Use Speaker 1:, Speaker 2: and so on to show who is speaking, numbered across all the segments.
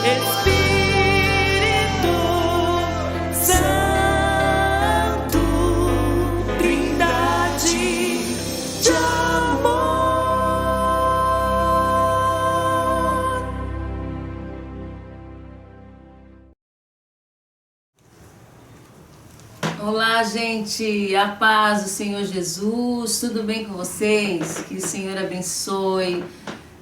Speaker 1: Espírito Santo, Trindade de amor.
Speaker 2: Olá, gente, a paz do Senhor Jesus, tudo bem com vocês? Que o Senhor abençoe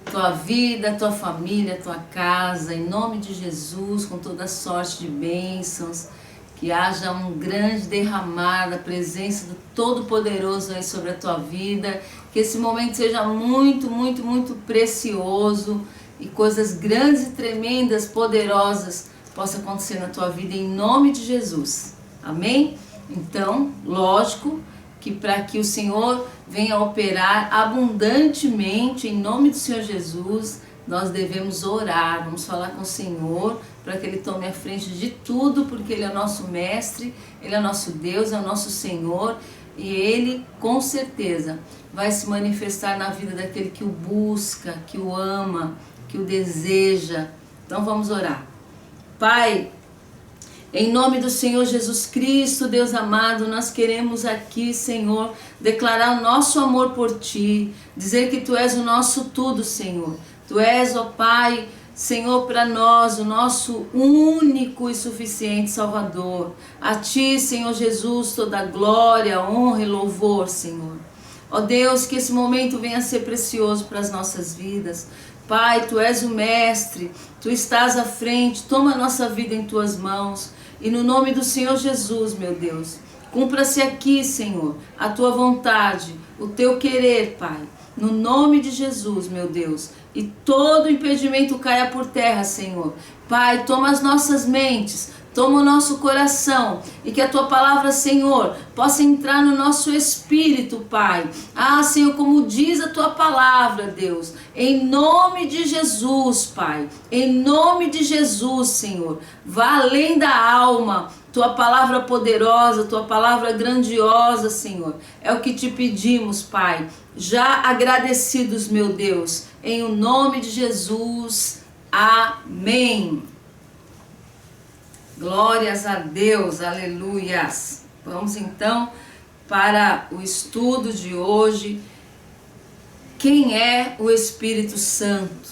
Speaker 2: tua vida, tua família, tua casa, em nome de Jesus, com toda sorte de bênçãos, que haja um grande derramar da presença do Todo-Poderoso aí sobre a tua vida, que esse momento seja muito, muito, muito precioso e coisas grandes e tremendas, poderosas possam acontecer na tua vida em nome de Jesus, amém? Então, lógico que para que o Senhor venha operar abundantemente em nome do Senhor Jesus, nós devemos orar, vamos falar com o Senhor para que Ele tome a frente de tudo, porque Ele é nosso mestre, Ele é nosso Deus, é o nosso Senhor, e Ele com certeza vai se manifestar na vida daquele que o busca, que o ama, que o deseja. Então vamos orar. Pai, em nome do Senhor Jesus Cristo, Deus amado, nós queremos aqui, Senhor, declarar o nosso amor por Ti, dizer que Tu és o nosso tudo, Senhor. Tu és, ó Pai, Senhor, para nós, o nosso único e suficiente Salvador. A Ti, Senhor Jesus, toda glória, honra e louvor, Senhor. Ó Deus, que esse momento venha a ser precioso para as nossas vidas. Pai, Tu és o Mestre, Tu estás à frente, toma a nossa vida em Tuas mãos. E no nome do Senhor Jesus, meu Deus, cumpra-se aqui, Senhor, a Tua vontade, o Teu querer, Pai. No nome de Jesus, meu Deus, e todo impedimento caia por terra, Senhor. Pai, toma as nossas mentes, toma o nosso coração e que a Tua palavra, Senhor, possa entrar no nosso espírito, Pai. Ah, Senhor, como diz a Tua palavra, Deus, em nome de Jesus, Pai, em nome de Jesus, Senhor, vá além da alma. Tua palavra poderosa, Tua palavra grandiosa, Senhor, é o que te pedimos, Pai. Já agradecidos, meu Deus, em o nome de Jesus. Amém. Glórias a Deus, aleluias. Vamos então para o estudo de hoje. Quem é o Espírito Santo?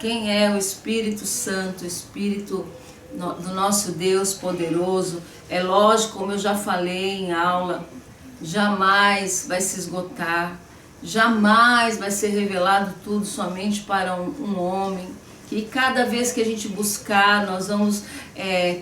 Speaker 2: Quem é o Espírito Santo, o Espírito do nosso Deus poderoso? É lógico, como eu já falei em aula, jamais vai se esgotar, jamais vai ser revelado tudo somente para um homem. E cada vez que a gente buscar, nós vamos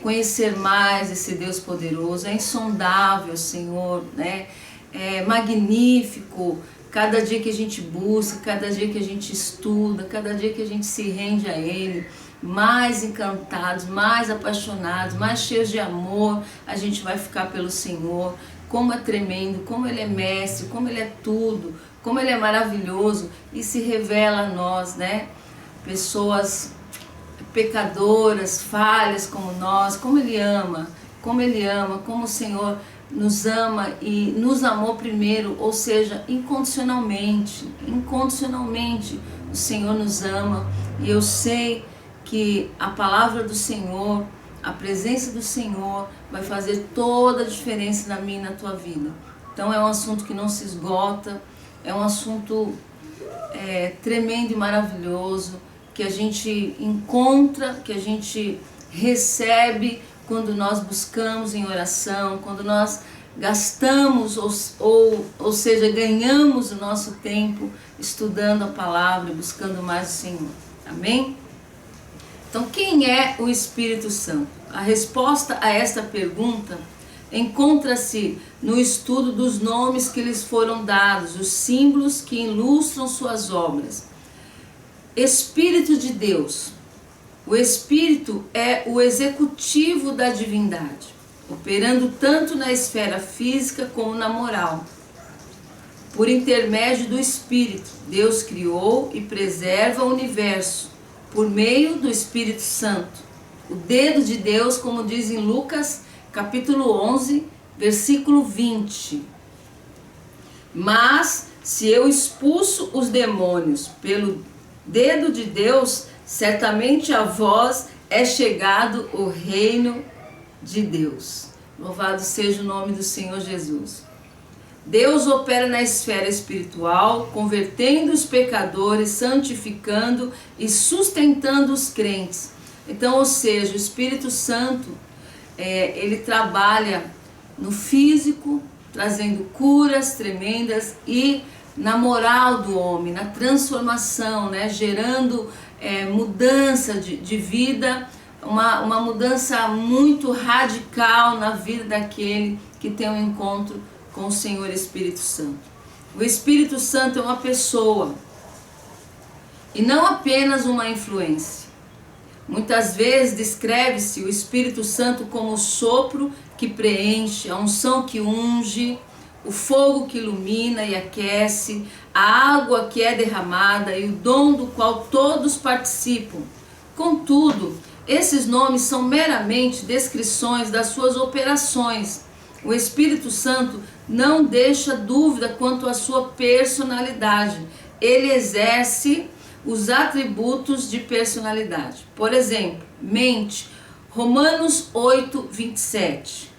Speaker 2: conhecer mais esse Deus poderoso. É insondável, Senhor, né? É magnífico. Cada dia que a gente busca, cada dia que a gente estuda, cada dia que a gente se rende a Ele, mais encantados, mais apaixonados, mais cheios de amor, a gente vai ficar pelo Senhor. Como é tremendo, como Ele é mestre, como Ele é tudo, como Ele é maravilhoso e se revela a nós, né? Pessoas pecadoras, falhas como nós, como Ele ama, como o Senhor nos ama e nos amou primeiro, ou seja, incondicionalmente o Senhor nos ama. E eu sei que a palavra do Senhor, a presença do Senhor vai fazer toda a diferença na minha e na tua vida. Então é um assunto que não se esgota, é um assunto tremendo e maravilhoso, que a gente encontra, que a gente recebe quando nós buscamos em oração, quando nós gastamos, ou seja, ganhamos o nosso tempo estudando a palavra, buscando mais o Senhor. Amém? Então, quem é o Espírito Santo? A resposta a esta pergunta encontra-se no estudo dos nomes que lhes foram dados, os símbolos que ilustram suas obras. Espírito de Deus. O Espírito é o executivo da divindade, operando tanto na esfera física como na moral. Por intermédio do Espírito, Deus criou e preserva o universo, por meio do Espírito Santo. O dedo de Deus, como diz em Lucas, capítulo 11, versículo 20. Mas, se eu expulso os demônios pelo dedo de Deus, certamente a vós é chegado o reino de Deus. Louvado seja o nome do Senhor Jesus. Deus opera na esfera espiritual, convertendo os pecadores, santificando e sustentando os crentes. Então, ou seja, o Espírito Santo, ele trabalha no físico, trazendo curas tremendas, e na moral do homem, na transformação, né? Gerando mudança de vida, uma mudança muito radical na vida daquele que tem um encontro com o Senhor Espírito Santo. O Espírito Santo é uma pessoa e não apenas uma influência. Muitas vezes descreve-se o Espírito Santo como o sopro que preenche, a unção que unge, o fogo que ilumina e aquece, a água que é derramada e o dom do qual todos participam. Contudo, esses nomes são meramente descrições das suas operações. O Espírito Santo não deixa dúvida quanto à sua personalidade. Ele exerce os atributos de personalidade. Por exemplo, mente, Romanos 8, 27.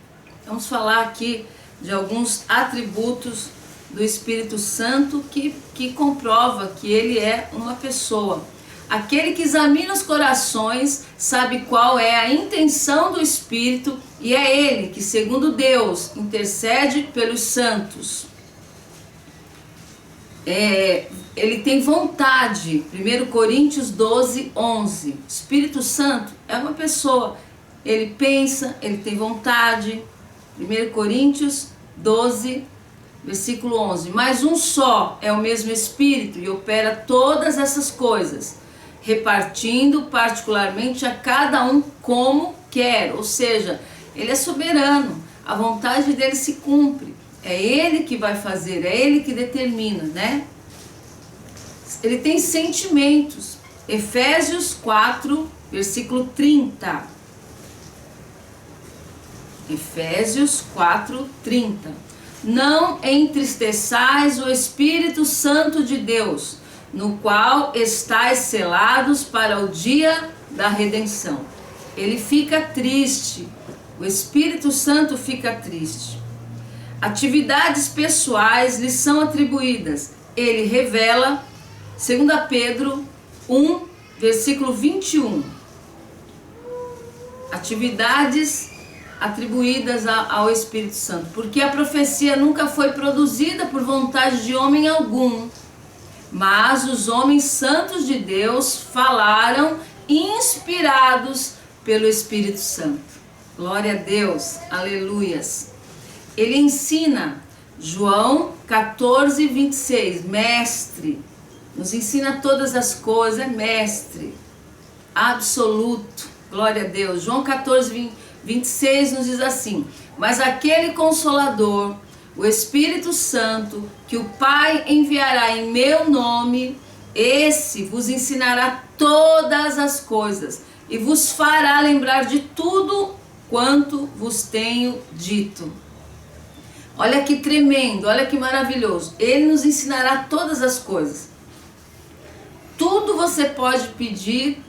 Speaker 2: Vamos falar aqui de alguns atributos do Espírito Santo que comprova que ele é uma pessoa. Aquele que examina os corações sabe qual é a intenção do Espírito, e é ele que, segundo Deus, intercede pelos santos. Ele tem vontade, 1 Coríntios 12, 11. Espírito Santo é uma pessoa, ele pensa, ele tem vontade. 1 Coríntios 12, versículo 11. Mas um só é o mesmo Espírito e opera todas essas coisas, repartindo particularmente a cada um como quer. Ou seja, ele é soberano, a vontade dele se cumpre. É ele que vai fazer, é ele que determina, né? Ele tem sentimentos. Efésios 4, versículo 30. Efésios 4, 30. Não entristeçais o Espírito Santo de Deus, no qual estáis selados para o dia da redenção. Ele fica triste, o Espírito Santo fica triste. Atividades pessoais lhe são atribuídas. Ele revela, 2 Pedro 1, versículo 21. Atividades atribuídas ao Espírito Santo. Porque a profecia nunca foi produzida por vontade de homem algum, mas os homens santos de Deus falaram inspirados pelo Espírito Santo. Glória a Deus, aleluias. Ele ensina, João 14, 26, mestre, nos ensina todas as coisas, é mestre, absoluto, glória a Deus. João 14, 26 nos diz assim: mas aquele Consolador, o Espírito Santo, que o Pai enviará em meu nome, esse vos ensinará todas as coisas e vos fará lembrar de tudo quanto vos tenho dito. Olha que tremendo, olha que maravilhoso. Ele nos ensinará todas as coisas. Tudo você pode pedir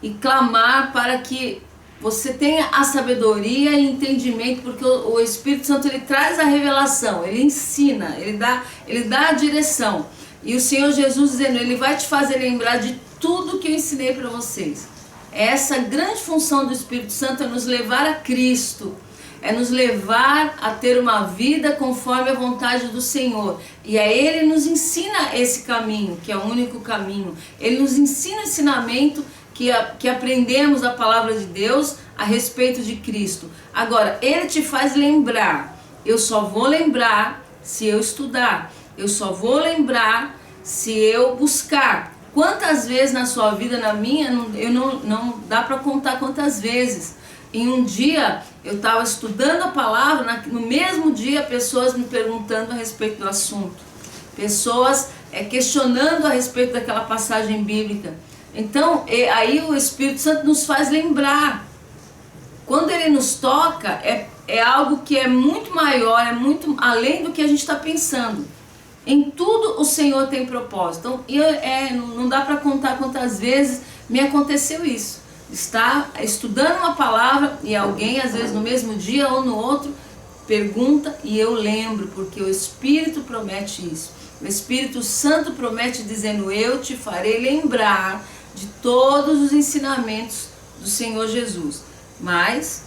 Speaker 2: e clamar para que você tenha a sabedoria e entendimento, porque o Espírito Santo ele traz a revelação, ele ensina, ele dá a direção. E o Senhor Jesus dizendo, ele vai te fazer lembrar de tudo que eu ensinei para vocês. Essa grande função do Espírito Santo é nos levar a Cristo, é nos levar a ter uma vida conforme a vontade do Senhor. E aí ele nos ensina esse caminho, que é o único caminho. Ele nos ensina o ensinamento que aprendemos a palavra de Deus a respeito de Cristo. Agora, ele te faz lembrar. Eu só vou lembrar se eu estudar. Eu só vou lembrar se eu buscar. Quantas vezes na sua vida, na minha, não dá para contar quantas vezes. Em um dia, eu estava estudando a palavra, no mesmo dia, pessoas me perguntando a respeito do assunto. Pessoas questionando a respeito daquela passagem bíblica. Então, aí o Espírito Santo nos faz lembrar. Quando ele nos toca, é algo que é muito maior, é muito além do que a gente está pensando. Em tudo o Senhor tem propósito. Então, não dá para contar quantas vezes me aconteceu isso. está estudando uma palavra e alguém, às vezes no mesmo dia ou no outro, pergunta e eu lembro, porque o Espírito promete isso. O Espírito Santo promete dizendo: eu te farei lembrar de todos os ensinamentos do Senhor Jesus. Mas,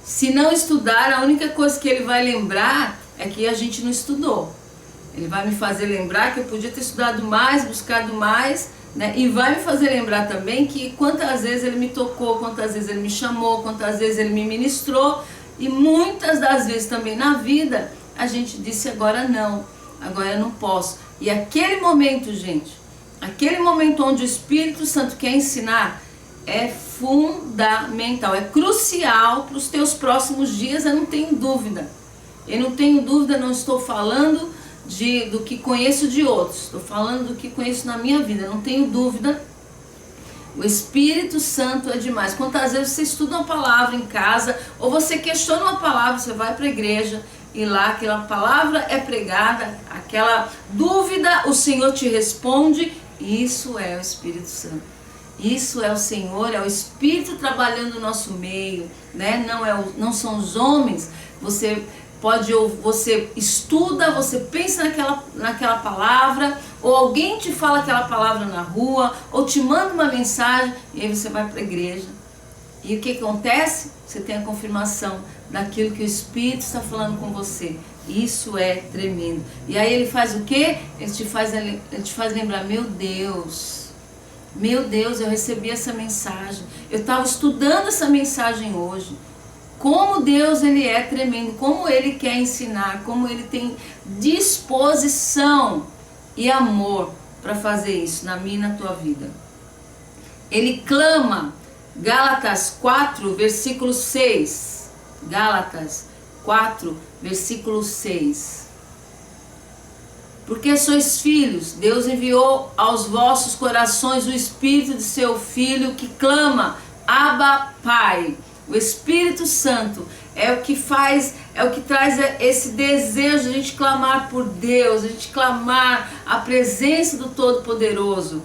Speaker 2: se não estudar, a única coisa que ele vai lembrar é que a gente não estudou. Ele vai me fazer lembrar que eu podia ter estudado mais, buscado mais, né? E vai me fazer lembrar também que quantas vezes ele me tocou, quantas vezes ele me chamou, quantas vezes ele me ministrou. E muitas das vezes também na vida a gente disse: agora não, agora eu não posso. E aquele momento, gente, aquele momento onde o Espírito Santo quer ensinar é fundamental, é crucial para os teus próximos dias, eu não tenho dúvida. Eu não tenho dúvida, não estou falando do que conheço de outros, estou falando do que conheço na minha vida, não tenho dúvida. O Espírito Santo é demais. Quantas vezes você estuda uma palavra em casa, ou você questiona uma palavra, você vai para a igreja e lá aquela palavra é pregada, aquela dúvida o Senhor te responde. Isso é o Espírito Santo. Isso é o Senhor, é o Espírito trabalhando no nosso meio, né? Não são os homens. Você estuda, você pensa naquela palavra, ou alguém te fala aquela palavra na rua, ou te manda uma mensagem, e aí você vai para a igreja. E o que acontece? Você tem a confirmação daquilo que o Espírito está falando com você. Isso é tremendo. E aí ele faz o quê? Ele te faz lembrar: meu Deus, eu recebi essa mensagem, eu estava estudando essa mensagem hoje. Como Deus, ele é tremendo, como ele quer ensinar, como ele tem disposição e amor para fazer isso na minha e na tua vida. Ele clama, Gálatas 4, versículo 6. Gálatas 4, versículo 6. Porque sois filhos, Deus enviou aos vossos corações o Espírito de seu Filho que clama: Abba, Pai. O Espírito Santo é o que faz, é o que traz esse desejo de a gente clamar por Deus, a gente clamar a presença do Todo-Poderoso.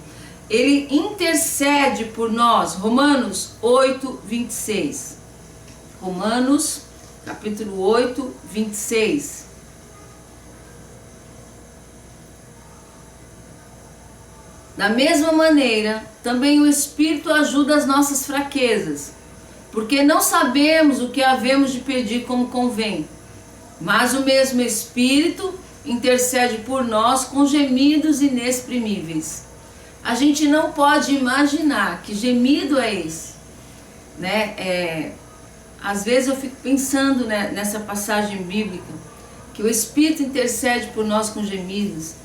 Speaker 2: Ele intercede por nós. Romanos 8, 26. Romanos, capítulo 8, 26. Da mesma maneira, também o Espírito ajuda as nossas fraquezas, porque não sabemos o que havemos de pedir como convém, mas o mesmo Espírito intercede por nós com gemidos inexprimíveis. A gente não pode imaginar que gemido é esse, né? Às vezes eu fico pensando, né, nessa passagem bíblica, que o Espírito intercede por nós com gemidos,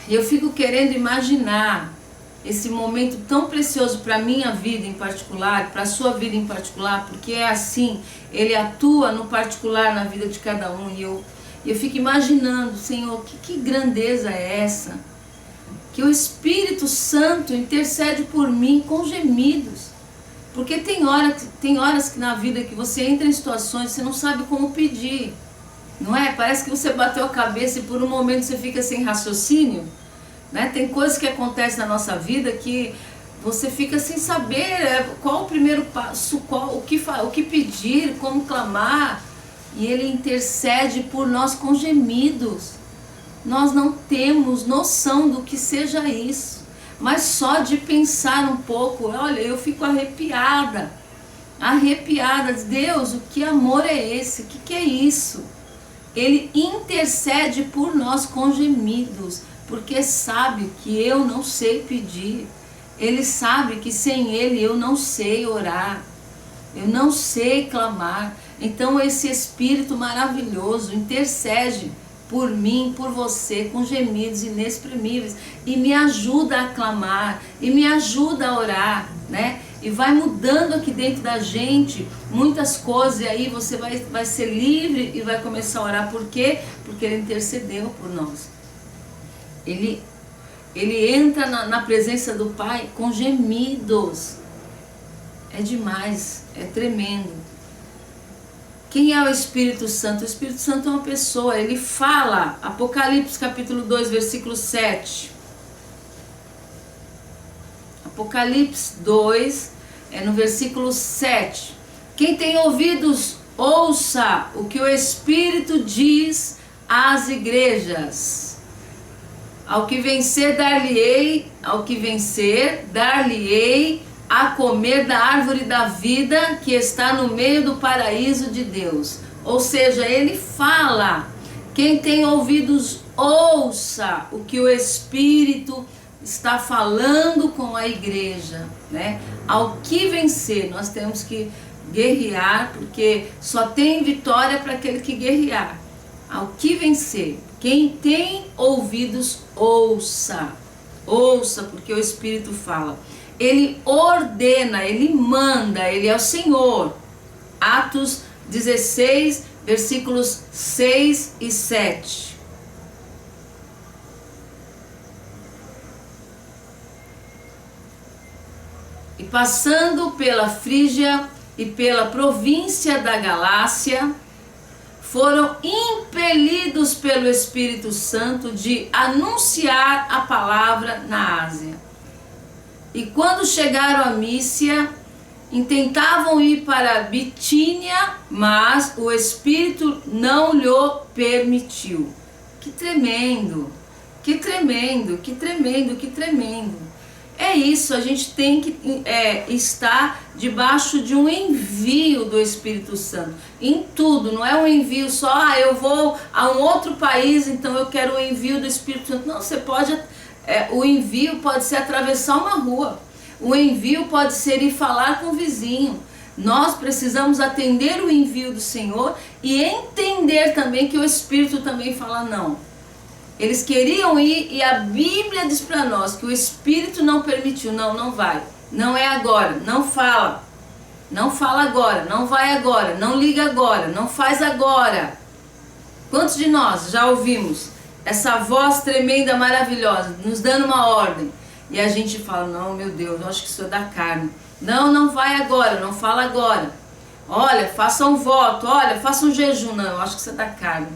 Speaker 2: e eu fico querendo imaginar esse momento tão precioso para a minha vida em particular, para a sua vida em particular, porque é assim, ele atua no particular na vida de cada um, e eu fico imaginando: Senhor, que grandeza é essa? Que o Espírito Santo intercede por mim com gemidos, porque tem horas que na vida que você entra em situações que você não sabe como pedir, não é? Parece que você bateu a cabeça e por um momento você fica sem raciocínio. Né? Tem coisas que acontecem na nossa vida que você fica sem saber qual o primeiro passo, o que pedir, como clamar, e ele intercede por nós com gemidos. Nós não temos noção do que seja isso, mas só de pensar um pouco, olha, eu fico arrepiada, Deus, o que amor é esse? O que é isso? Ele intercede por nós com gemidos, porque sabe que eu não sei pedir. Ele sabe que sem ele eu não sei orar, eu não sei clamar. Então esse Espírito maravilhoso intercede por mim, por você, com gemidos inexprimíveis, e me ajuda a clamar, e me ajuda a orar, né? E vai mudando aqui dentro da gente muitas coisas, e aí você vai ser livre e vai começar a orar. Por quê? Porque ele intercedeu por nós. Ele entra na presença do Pai com gemidos. É demais, é tremendo. Quem é o Espírito Santo? O Espírito Santo é uma pessoa, ele fala, Apocalipse capítulo 2, versículo 7. Apocalipse 2, é no versículo 7. Quem tem ouvidos, ouça o que o Espírito diz às igrejas. Ao que vencer, dar-lhe-ei a comer da árvore da vida que está no meio do paraíso de Deus. Ou seja, ele fala, quem tem ouvidos, ouça o que o Espírito está falando com a igreja, né? Ao que vencer, nós temos que guerrear, porque só tem vitória para aquele que guerrear. Ao que vencer, quem tem ouvidos, ouça. Ouça, porque o Espírito fala. Ele ordena, ele manda, ele é o Senhor. Atos 16, versículos 6 e 7. E passando pela Frígia e pela província da Galácia, foram impelidos pelo Espírito Santo de anunciar a palavra na Ásia. E quando chegaram a Mísia, intentavam ir para Bitínia, mas o Espírito não lhe permitiu. Que tremendo, que tremendo, que tremendo, que tremendo. É isso, a gente tem que estar debaixo de um envio do Espírito Santo. Em tudo, não é um envio só, eu vou a um outro país, então eu quero o envio do Espírito Santo. Não, você pode, o envio pode ser atravessar uma rua. O envio pode ser ir falar com o vizinho. Nós precisamos atender o envio do Senhor e entender também que o Espírito também fala não. Eles queriam ir e a Bíblia diz para nós que o Espírito não permitiu. Não, não vai. Não é agora. Não fala. Não fala agora. Não vai agora. Não liga agora. Não faz agora. Quantos de nós já ouvimos essa voz tremenda, maravilhosa, nos dando uma ordem? E a gente fala, não, meu Deus, eu acho que isso é da carne. Não, não vai agora. Não fala agora. Olha, faça um voto. Olha, faça um jejum. Não, eu acho que isso é da carne.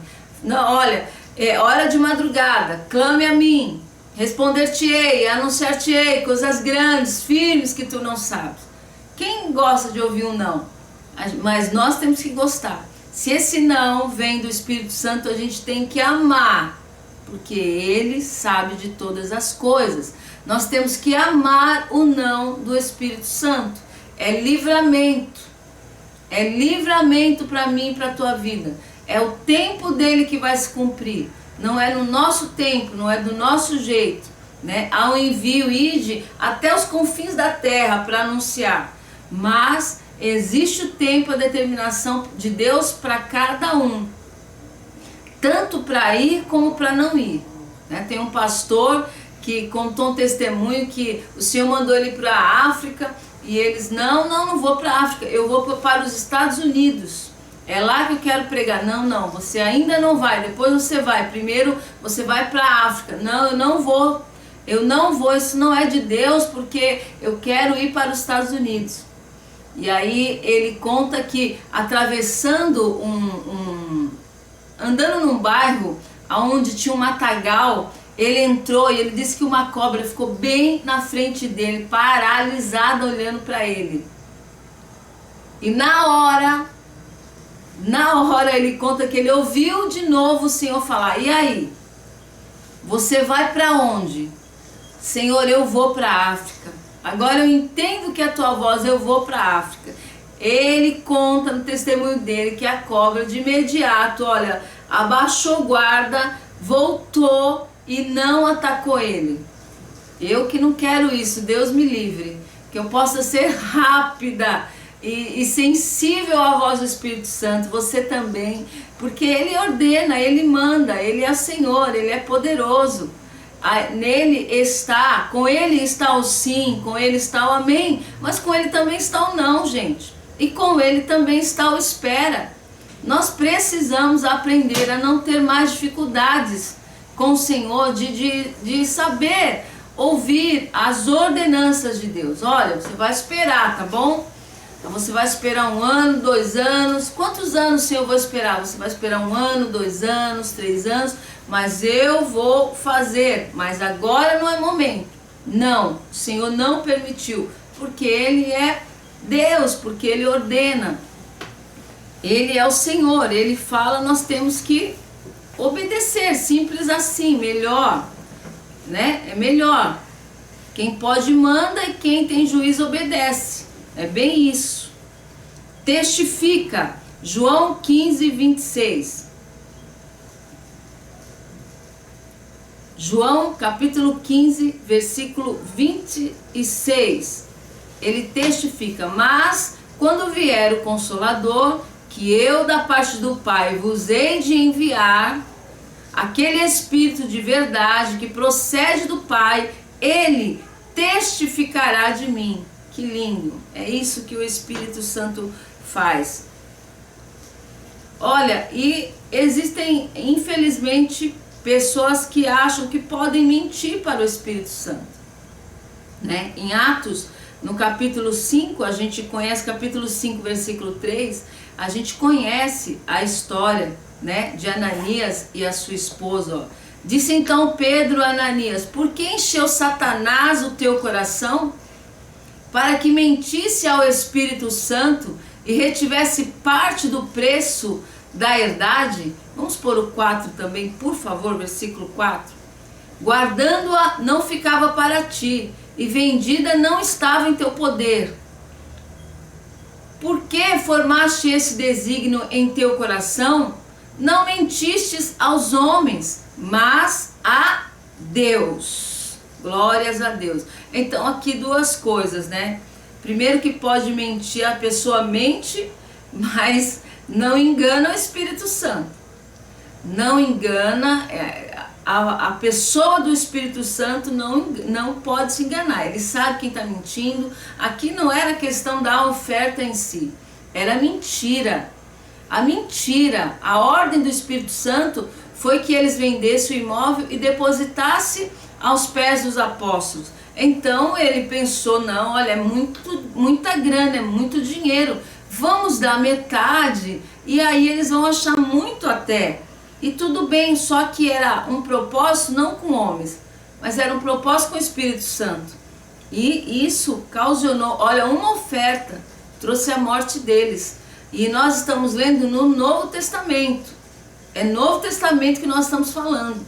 Speaker 2: Não, olha... É hora de madrugada, clame a mim, responder-te-ei, anunciar-te-ei coisas grandes, firmes que tu não sabes. Quem gosta de ouvir um não? Mas nós temos que gostar. Se esse não vem do Espírito Santo, a gente tem que amar, porque ele sabe de todas as coisas. Nós temos que amar o não do Espírito Santo. É livramento para mim e para a tua vida. É o tempo dele que vai se cumprir. Não é no nosso tempo, não é do nosso jeito, né? Há um envio, ide até os confins da terra para anunciar. Mas existe o tempo, a determinação de Deus para cada um. Tanto para ir como para não ir, né? Tem um pastor que contou um testemunho que o Senhor mandou ele para a África e eles, não vou para a África, eu vou para os Estados Unidos. É lá que eu quero pregar. Não, você ainda não vai, depois você vai. Primeiro você vai para a África. Não, eu não vou, isso não é de Deus, porque eu quero ir para os Estados Unidos. E aí ele conta que atravessando andando num bairro onde tinha um matagal, ele entrou e ele disse que uma cobra ficou bem na frente dele, paralisada, olhando para ele. E na hora ele conta que ele ouviu de novo o Senhor falar, e aí? Você vai para onde? Senhor, eu vou para a África. Agora eu entendo que é a tua voz, eu vou para a África. Ele conta no testemunho dele que a cobra de imediato, olha, abaixou guarda, voltou e não atacou ele. Eu que não quero isso, Deus me livre. Que eu possa ser rápida e sensível à voz do Espírito Santo, você também, porque ele ordena, ele manda, ele é Senhor, ele é poderoso. Nele está, com ele está o sim, com ele está o amém, mas com ele também está o não, gente. E com ele também está o espera. Nós precisamos aprender a não ter mais dificuldades com o Senhor, de saber ouvir as ordenanças de Deus. Olha, você vai esperar, tá bom? Então você vai esperar 1 ano, 2 anos. Quantos anos, Senhor, eu vou esperar? Você vai esperar 1 ano, 2 anos, 3 anos. Mas eu vou fazer. Mas agora não é momento. Não, o Senhor não permitiu. Porque Ele é Deus, porque Ele ordena. Ele é o Senhor, Ele fala, nós temos que obedecer, simples assim, melhor, né? É melhor. Quem pode manda e quem tem juízo obedece. É bem isso. Testifica, João 15, 26. João capítulo 15, versículo 26. Ele testifica: mas quando vier o Consolador, que eu da parte do Pai vos hei de enviar, aquele Espírito de verdade que procede do Pai, ele testificará de mim. Que lindo! É isso que o Espírito Santo faz. Olha, e existem, infelizmente, pessoas que acham que podem mentir para o Espírito Santo, né? Em Atos, no capítulo 5, a gente conhece, capítulo 5, versículo 3, a gente conhece a história, né, de Ananias e a sua esposa. Ó. Disse então Pedro a Ananias: por que encheu Satanás o teu coração para que mentisse ao Espírito Santo e retivesse parte do preço da herdade? Vamos pôr o 4 também, por favor, versículo 4. Guardando-a não ficava para ti, e vendida não estava em teu poder. Por que formaste esse desígnio em teu coração? Não mentistes aos homens, mas a Deus. Glórias a Deus. Então aqui duas coisas, né? Primeiro, que pode mentir, a pessoa mente, mas não engana o Espírito Santo. Não engana, a pessoa do Espírito Santo não pode se enganar. Ele sabe quem está mentindo. Aqui não era questão da oferta em si, era mentira. A mentira, a ordem do Espírito Santo foi que eles vendessem o imóvel e depositassem aos pés dos apóstolos. Então ele pensou: não, olha, é muita grana, é muito dinheiro, vamos dar metade, e aí eles vão achar muito até. E tudo bem, só que era um propósito não com homens, mas era um propósito com o Espírito Santo. E isso causou, olha, uma oferta, trouxe a morte deles. E nós estamos lendo no Novo Testamento. É Novo Testamento que nós estamos falando,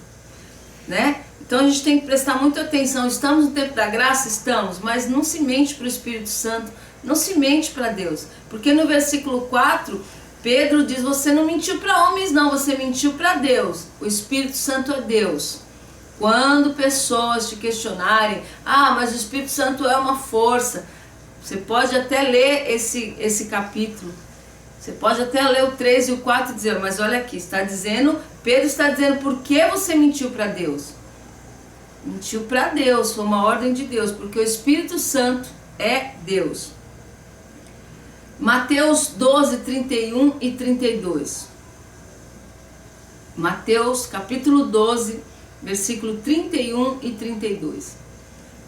Speaker 2: né? Então a gente tem que prestar muita atenção. Estamos no tempo da graça? Estamos, mas não se mente para o Espírito Santo, não se mente para Deus. Porque no versículo 4, Pedro diz: você não mentiu para homens não, você mentiu para Deus. O Espírito Santo é Deus. Quando pessoas te questionarem: ah, mas o Espírito Santo é uma força, você pode até ler esse capítulo. Você pode até ler o 3 e o 4 e dizer: mas olha aqui, está dizendo, Pedro está dizendo, por que você mentiu para Deus? Mentiu para Deus, foi uma ordem de Deus, porque o Espírito Santo é Deus. Mateus 12, 31 e 32. Mateus capítulo 12, versículo 31 e 32.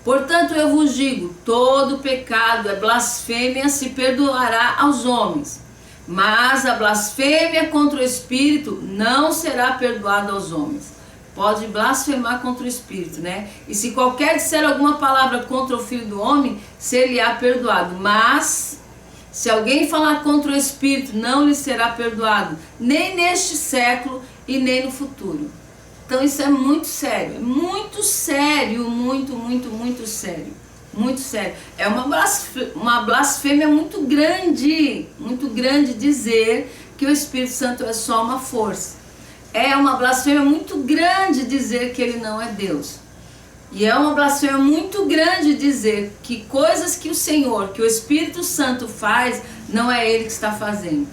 Speaker 2: Portanto eu vos digo, todo pecado é blasfêmia se perdoará aos homens, mas a blasfêmia contra o Espírito não será perdoada aos homens. Pode blasfemar contra o Espírito, né? E se qualquer disser alguma palavra contra o Filho do Homem, ser-lhe-á perdoado. Mas se alguém falar contra o Espírito, não lhe será perdoado, nem neste século e nem no futuro. Então isso é muito sério, muito sério, muito sério. Muito sério. É uma blasfêmia muito grande dizer que o Espírito Santo é só uma força. É uma blasfêmia muito grande dizer que ele não é Deus. E é uma blasfêmia muito grande dizer que coisas que o Senhor, que o Espírito Santo faz, não é ele que está fazendo.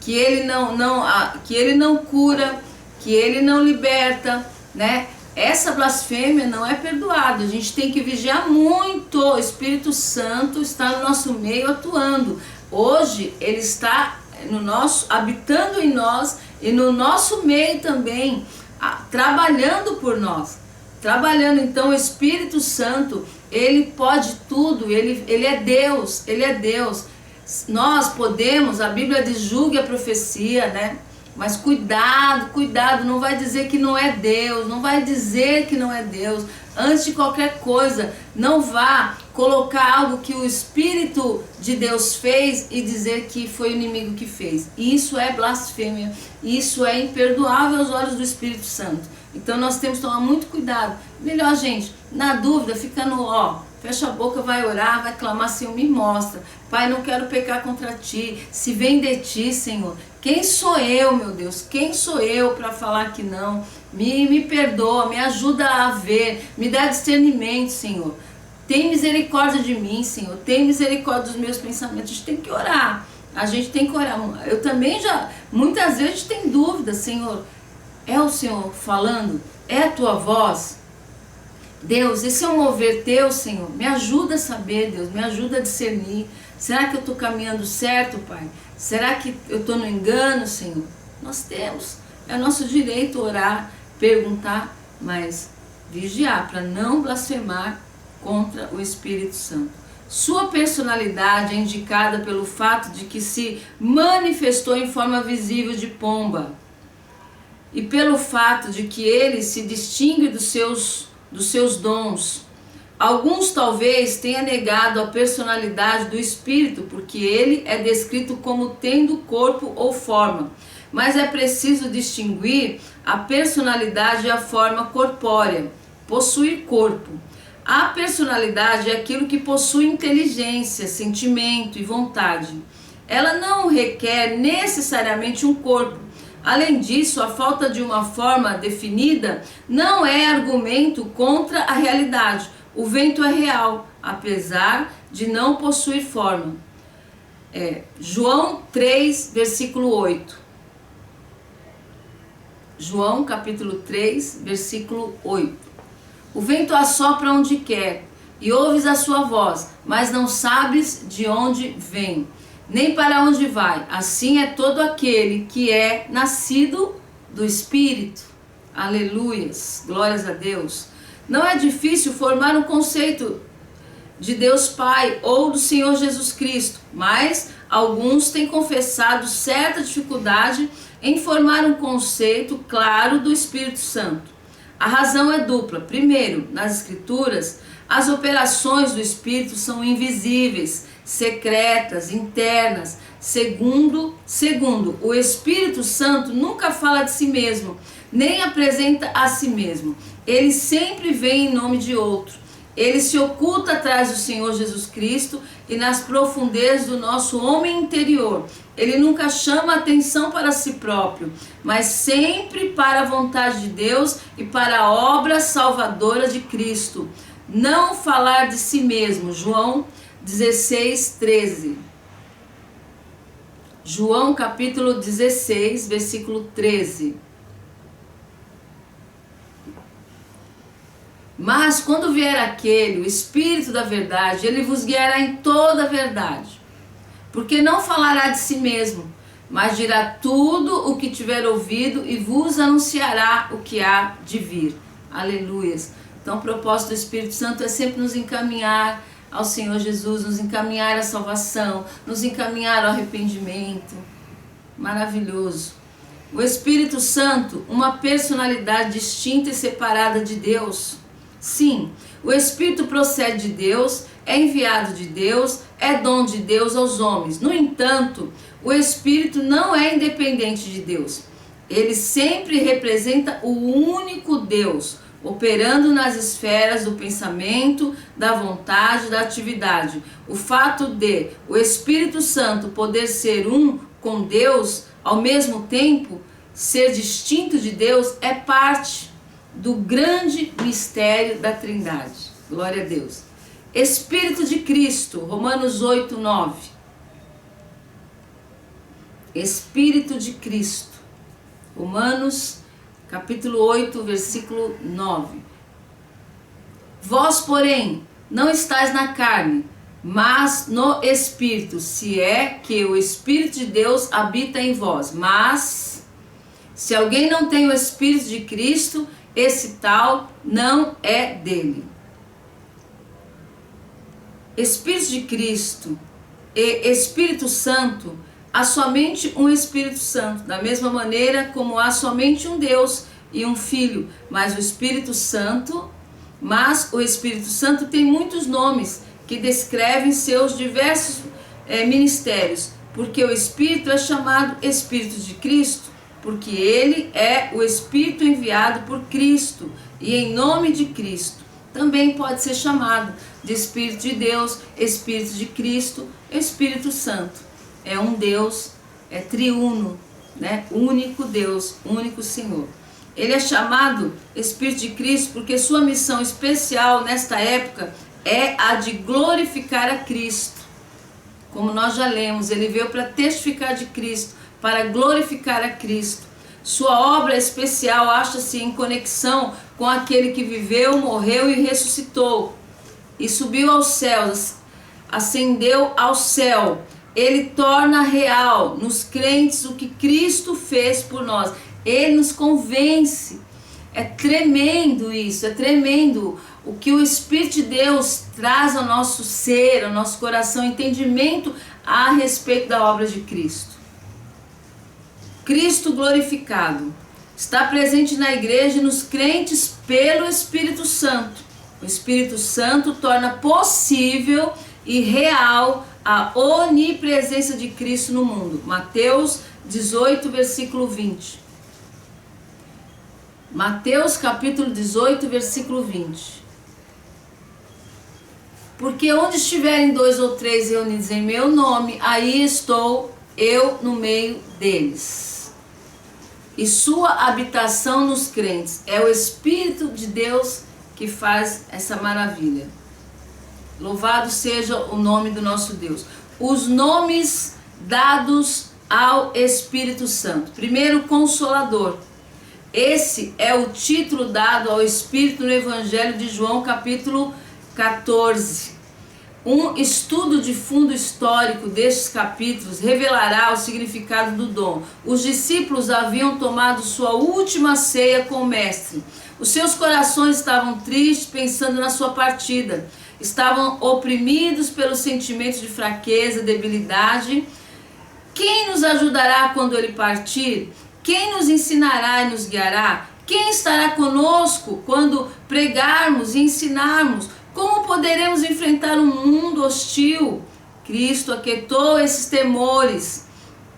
Speaker 2: Que ele não cura, que ele não liberta, né? Essa blasfêmia não é perdoada. A gente tem que vigiar muito. O Espírito Santo está no nosso meio atuando. Hoje ele está habitando em nós e no nosso meio também, trabalhando por nós. Trabalhando. Então o Espírito Santo, ele pode tudo, ele é Deus, ele é Deus. Nós podemos, a Bíblia diz: julgue a profecia, né? Mas cuidado, cuidado, não vai dizer que não é Deus, não vai dizer que não é Deus. Antes de qualquer coisa, não vá colocar algo que o Espírito de Deus fez e dizer que foi o inimigo que fez. Isso é blasfêmia, isso é imperdoável aos olhos do Espírito Santo. Então nós temos que tomar muito cuidado. Melhor, gente, na dúvida, fica no fecha a boca, vai orar, vai clamar, Senhor, me mostra. Pai, não quero pecar contra ti. Se vem de ti, Senhor. Quem sou eu, meu Deus? Quem sou eu para falar que não? Me perdoa, me ajuda a ver, me dá discernimento, Senhor. Tem misericórdia de mim, Senhor. Tem misericórdia dos meus pensamentos. A gente tem que orar. A gente tem que orar. Eu também muitas vezes a gente tem dúvida, Senhor. É o Senhor falando? É a tua voz? Deus, esse é um mover teu, Senhor. Me ajuda a saber, Deus. Me ajuda a discernir. Será que eu estou caminhando certo, Pai? Será que eu estou no engano, Senhor? Nós temos. É nosso direito orar, perguntar, mas vigiar para não blasfemar contra o Espírito Santo. Sua personalidade é indicada pelo fato de que se manifestou em forma visível de pomba e pelo fato de que ele se distingue dos seus dons. Alguns talvez tenham negado a personalidade do Espírito, porque ele é descrito como tendo corpo ou forma. Mas é preciso distinguir a personalidade e a forma corpórea, possuir corpo. A personalidade é aquilo que possui inteligência, sentimento e vontade. Ela não requer necessariamente um corpo. Além disso, a falta de uma forma definida não é argumento contra a realidade. O vento é real, apesar de não possuir forma. João 3, versículo 8. João capítulo 3, versículo 8. O vento assopra onde quer, e ouves a sua voz, mas não sabes de onde vem, nem para onde vai. Assim é todo aquele que é nascido do Espírito. Aleluias, glórias a Deus. Não é difícil formar um conceito de Deus Pai ou do Senhor Jesus Cristo, mas alguns têm confessado certa dificuldade em formar um conceito claro do Espírito Santo. A razão é dupla. Primeiro, nas Escrituras, as operações do Espírito são invisíveis, secretas, internas. Segundo, o Espírito Santo nunca fala de si mesmo, nem apresenta a si mesmo. Ele sempre vem em nome de outro. Ele se oculta atrás do Senhor Jesus Cristo e nas profundezas do nosso homem interior. Ele nunca chama atenção para si próprio, mas sempre para a vontade de Deus e para a obra salvadora de Cristo. Não falar de si mesmo. João 16, 13. João capítulo 16, versículo 13. Mas quando vier aquele, o Espírito da verdade, ele vos guiará em toda a verdade. Porque não falará de si mesmo, mas dirá tudo o que tiver ouvido e vos anunciará o que há de vir. Aleluias. Então o propósito do Espírito Santo é sempre nos encaminhar ao Senhor Jesus, nos encaminhar à salvação, nos encaminhar ao arrependimento. Maravilhoso. O Espírito Santo, uma personalidade distinta e separada de Deus. Sim, o Espírito procede de Deus, é enviado de Deus, é dom de Deus aos homens. No entanto, o Espírito não é independente de Deus. Ele sempre representa o único Deus, operando nas esferas do pensamento, da vontade, da atividade. O fato de o Espírito Santo poder ser um com Deus, ao mesmo tempo ser distinto de Deus, é parte do grande mistério da Trindade. Glória a Deus. Espírito de Cristo, Romanos 8, 9. Espírito de Cristo, Romanos capítulo 8, versículo 9. Vós, porém, não estáis na carne, mas no Espírito, se é que o Espírito de Deus habita em vós. Mas, se alguém não tem o Espírito de Cristo, esse tal não é dele. Espírito de Cristo e Espírito Santo há somente um Espírito Santo, da mesma maneira como há somente um Deus e um Filho, mas o Espírito Santo tem muitos nomes que descrevem seus diversos ministérios, porque o Espírito é chamado Espírito de Cristo, porque ele é o Espírito enviado por Cristo e em nome de Cristo. Também pode ser chamado de Espírito de Deus, Espírito de Cristo, Espírito Santo. É um Deus, é triuno, né? Único Deus, único Senhor. Ele é chamado Espírito de Cristo porque sua missão especial nesta época é a de glorificar a Cristo. Como nós já lemos, ele veio para testificar de Cristo, para glorificar a Cristo. Sua obra especial acha-se em conexão com aquele que viveu, morreu e ressuscitou, e subiu aos céus, ascendeu ao céu. Ele torna real nos crentes o que Cristo fez por nós. Ele nos convence. É tremendo isso, é tremendo o que o Espírito de Deus traz ao nosso ser, ao nosso coração, entendimento a respeito da obra de Cristo. Cristo glorificado está presente na igreja e nos crentes pelo Espírito Santo. O Espírito Santo torna possível e real a onipresença de Cristo no mundo. Mateus 18, versículo 20. Mateus capítulo 18, versículo 20. Porque onde estiverem 2 ou 3 reunidos em meu nome, aí estou eu no meio deles. E sua habitação nos crentes é o Espírito de Deus que faz essa maravilha. Louvado seja o nome do nosso Deus. Os nomes dados ao Espírito Santo. Primeiro, Consolador. Esse é o título dado ao Espírito no Evangelho de João, capítulo 14. Um estudo de fundo histórico destes capítulos revelará o significado do dom. Os discípulos haviam tomado sua última ceia com o Mestre. Os seus corações estavam tristes pensando na sua partida. Estavam oprimidos pelos sentimentos de fraqueza, debilidade. Quem nos ajudará quando ele partir? Quem nos ensinará e nos guiará? Quem estará conosco quando pregarmos e ensinarmos? Como poderemos enfrentar um mundo hostil? Cristo aquietou esses temores,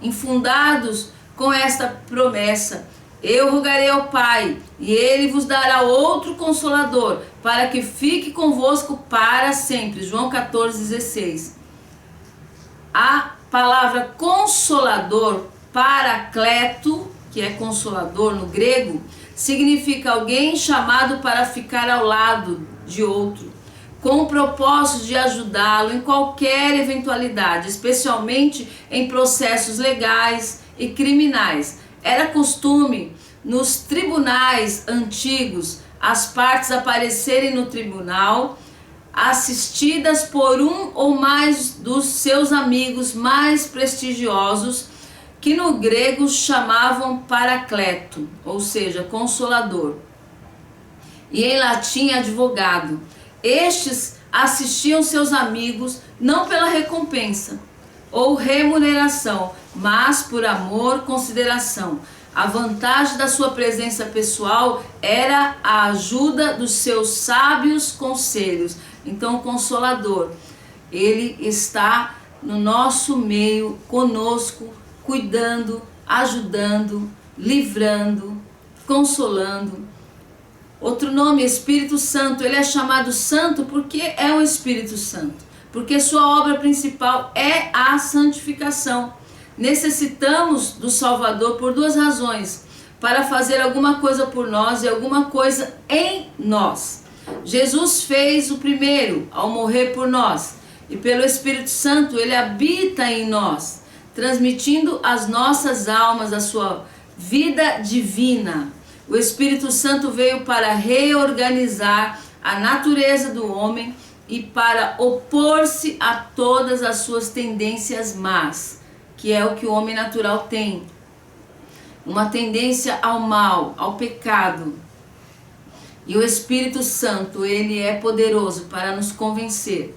Speaker 2: infundados com esta promessa. Eu rogarei ao Pai, e Ele vos dará outro Consolador, para que fique convosco para sempre. João 14,16. A palavra Consolador, Paracleto, que é Consolador no grego, significa alguém chamado para ficar ao lado de outro, com o propósito de ajudá-lo em qualquer eventualidade, especialmente em processos legais e criminais. Era costume nos tribunais antigos as partes aparecerem no tribunal assistidas por um ou mais dos seus amigos mais prestigiosos, que no grego chamavam Paracleto, ou seja, Consolador, e em latim advogado. Estes assistiam seus amigos não pela recompensa ou remuneração, mas por amor, consideração. A vantagem da sua presença pessoal era a ajuda dos seus sábios conselhos. Então, o Consolador, ele está no nosso meio, conosco, cuidando, ajudando, livrando, consolando. Outro nome, Espírito Santo. Ele é chamado Santo porque é o Espírito Santo, porque sua obra principal é a santificação. Necessitamos do Salvador por duas razões: para fazer alguma coisa por nós e alguma coisa em nós. Jesus fez o primeiro ao morrer por nós, e pelo Espírito Santo ele habita em nós, transmitindo às nossas almas a sua vida divina. O Espírito Santo veio para reorganizar a natureza do homem e para opor-se a todas as suas tendências más, que é o que o homem natural tem. Uma tendência ao mal, ao pecado. E o Espírito Santo, ele é poderoso para nos convencer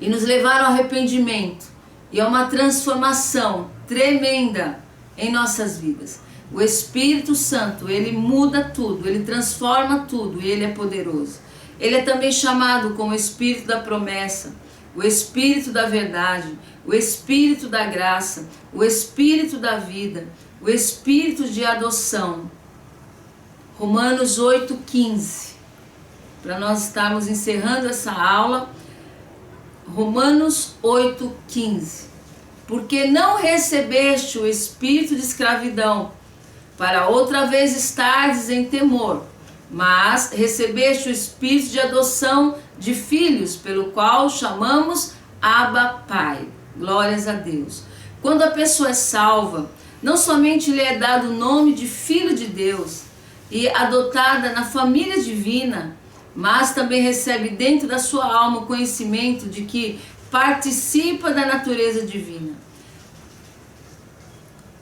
Speaker 2: e nos levar ao arrependimento E é uma transformação tremenda em nossas vidas. O Espírito Santo, ele muda tudo, ele transforma tudo e ele é poderoso. Ele é também chamado como o Espírito da promessa, o Espírito da verdade, o Espírito da graça, o Espírito da vida, o Espírito de adoção. Romanos 8,15. Para nós estarmos encerrando essa aula, Romanos 8,15. Porque não recebeste o espírito de escravidão, para outra vez estardes em temor, mas recebeste o espírito de adoção de filhos, pelo qual chamamos Abba Pai. Glórias a Deus. Quando a pessoa é salva, não somente lhe é dado o nome de filho de Deus e adotada na família divina, mas também recebe dentro da sua alma o conhecimento de que participa da natureza divina.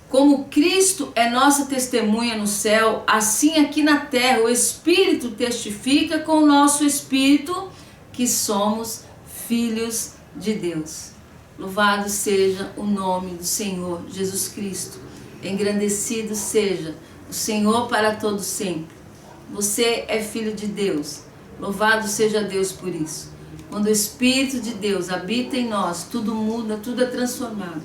Speaker 2: Como Cristo é nossa testemunha no céu, assim aqui na terra o Espírito testifica com o nosso Espírito que somos filhos de Deus. Louvado seja o nome do Senhor Jesus Cristo. Engrandecido seja o Senhor para todo sempre. Você é filho de Deus. Louvado seja Deus por isso. Quando o Espírito de Deus habita em nós, tudo muda, tudo é transformado.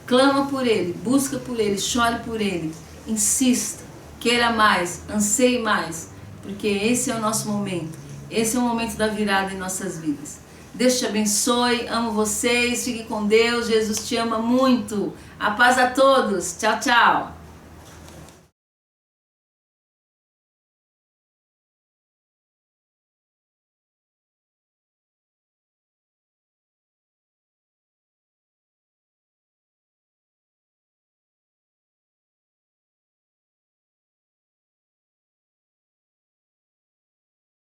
Speaker 2: Clama por Ele, busca por Ele, chore por Ele, insista, queira mais, anseie mais, porque esse é o nosso momento, esse é o momento da virada em nossas vidas. Deus te abençoe, amo vocês, fique com Deus, Jesus te ama muito. A paz a todos, tchau, tchau.